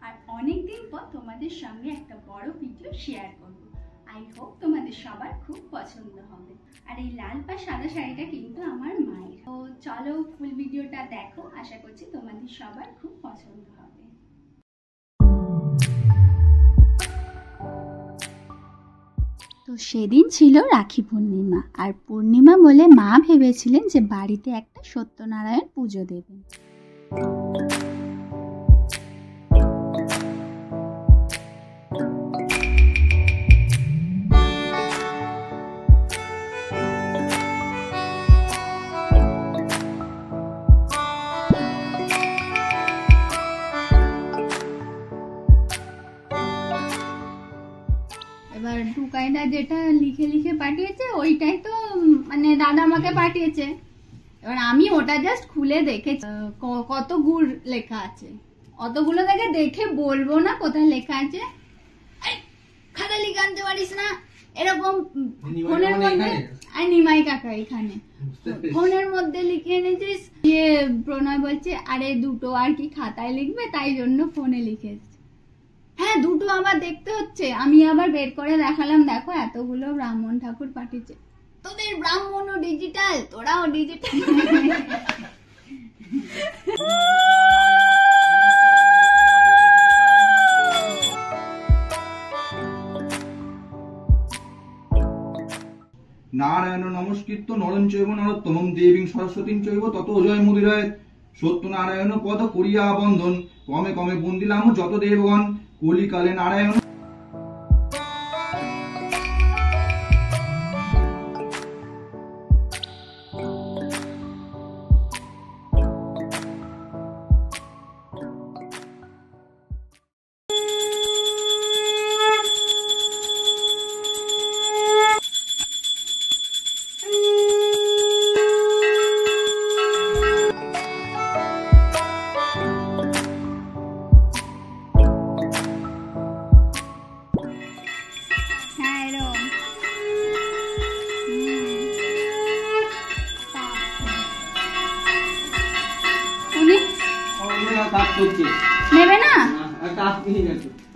আর অনেক দিন পর তোমাদের সঙ্গে একটা বড় ভিডিও শেয়ার করব। আই হোপ তোমাদের সবার খুব পছন্দ হবে। আর এই লাল পা সাদা শাড়িটা কিন্তু আমার মায়ের। তো চলো ফুল ভিডিওটা দেখো, আশা করছি তোমাদের সবার খুব পছন্দ হবে। তো সেদিন ছিল রাখি পূর্ণিমা, আর পূর্ণিমা বলে মা ভেবেছিলেন যে বাড়িতে একটা সত্যনারায়ণ পুজো দেবেন। এবার টুকাইদা যেটা লিখে লিখে পাঠিয়েছে ওইটাই তো মানে দাদা আমাকে পাঠিয়েছে। এবার আমি ওটা জাস্ট খুলে দেখেছি কত গুড় লেখা আছে, অতগুলো দেখে বলবো না কোথায় লেখা আছে। খাতা লিখে আনতে পারিস না এরকম ফোনের মধ্যে, আর নিমাই কাকা এখানে ফোনের মধ্যে লিখে এনেছিস। প্রণয় বলছে আরে দুটো আর কি খাতায় লিখবে, তাই জন্য ফোনে লিখেছে। হ্যাঁ দুটো আবার দেখতে হচ্ছে। আমি আবার বের করে দেখালাম, দেখো এতগুলো ব্রাহ্মণ ঠাকুর পাঠিয়েছে। তোদের ব্রাহ্মণও ডিজিটাল, তোরাও ডিজিটাল। নারায়ণ নমস্কৃত্য নরং চৈব নরোত্তমং দেবীং সরস্বতীং চৈব ততো জয়মুদিরায় সত্যনারায়ণ পদ করিয়া বন্ধন কমে কমে বন্দিলাম যত দেবগণ কলিকালে নারায়ণ।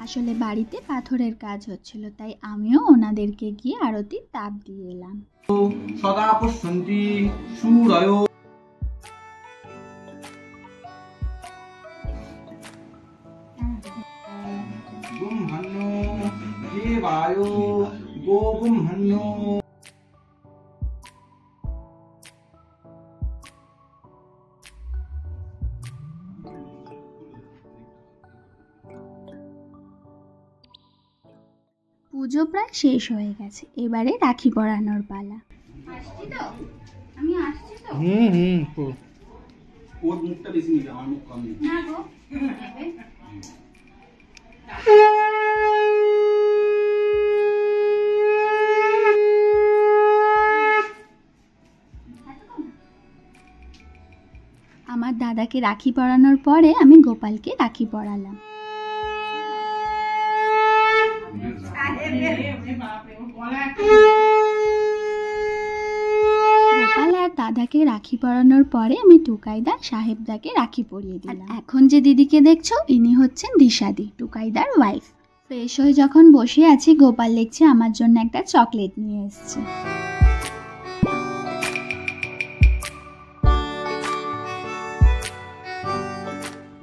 আসলে বাড়িতে পাথরের কাজ হচ্ছিল, তাই আমিও ওনাদেরকে গিয়ে আরতির তাপ দিয়ে এলাম। সদা পশ্যন্তি সূরয় ব্রহ্মণ্য দেবায় গো ব্রহ্মণ্য। পুজো প্রায় শেষ হয়ে গেছে, এবারে রাখি পরানোর পালা। আসছি তো আমি, আসছি তো। ওর মুখটা বেশি নিবে, আমার মুখ কম নিবে। না গো নেবে। আমার দাদাকে রাখি পরানোর পরে আমি গোপালকে রাখি পরালাম। গোপাল আর দাদাকে রাখি পরানোর পরে আমি টুকাইদা সাহেবদাকে রাখি পরিয়ে দিলাম। এখন যে দিদিকে দেখছো ইনি হচ্ছেন দিশাদি, টুকাইদার ওয়াইফ। ফ্রেশ হয়ে যখন বসে আছি, গোপাল দেখছে আমার জন্য একটা চকলেট নিয়ে এসেছে।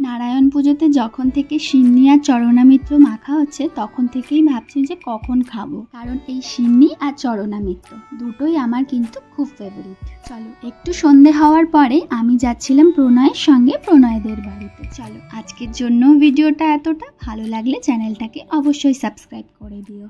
নারায়ণ পুজোতে যখন থেকে সিন্নি আর চরণামৃত মাখা হচ্ছে তখন থেকেই ভাবছি যে কখন খাবো, কারণ এই সিন্নি আর চরণামৃত দুটোই আমার কিন্তু খুব ফেভারিট। চলো একটু সন্ধে হওয়ার পরে আমি যাচ্ছিলাম প্রণয়ের সঙ্গে প্রণয়দের বাড়িতে। চলো আজকের জন্য ভিডিওটা এতটা, ভালো লাগলে চ্যানেলটাকে অবশ্যই সাবস্ক্রাইব করে দিও।